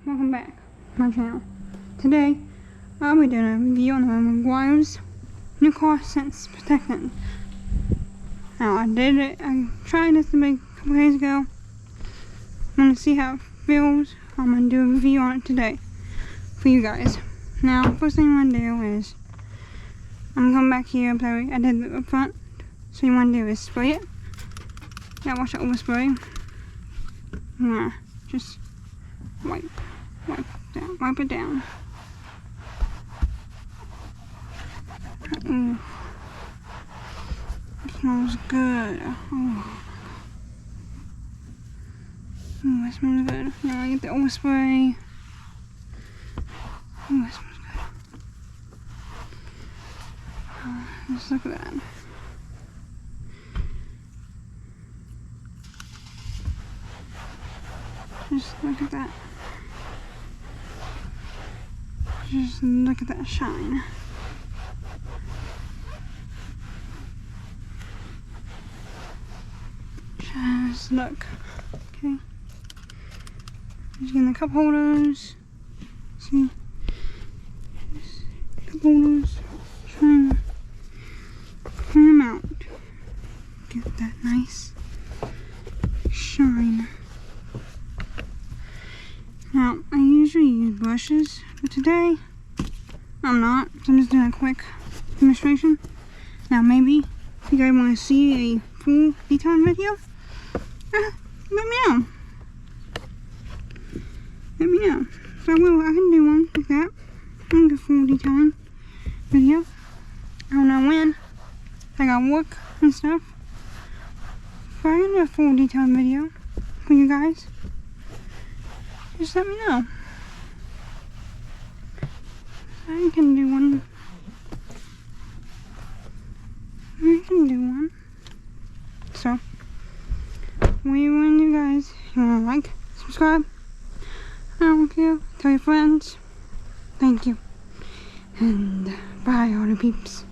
welcome back to my channel. Today, I'll be doing a review on the Megs new car sense protectant. Now, I tried this a couple days ago. I want to see how it feels. I'm going to do a review on it today for you guys. Now, first thing I'm going to do is, I'm going to come back here, I did it up front. So you want to do is spray it. Yeah, watch out overspray. Yeah, just wipe it down. Ooh. It smells good. Oh. Ooh, it smells good. Now I get the overspray. Ooh, it smells good. Just look at that. Just look at that. Just look at that shine. Just look. Okay. Just getting the cup holders. See? Just cup holders. Trying to clean them out. Get that nice shine. Now, I usually use brushes, but today, I'm not, so I'm just doing a quick demonstration. Now, maybe, if you guys want to see a full detailing video, let me know. Let me know. So I can do one like that. I can do a full detailing video. I don't know when. I got work and stuff. But I can do a full detailing video for you guys. Just let me know. I can do one. I can do one. So, what you want to do, guys? You want to like, subscribe? I don't care. Tell your friends. Thank you. And bye, all the peeps.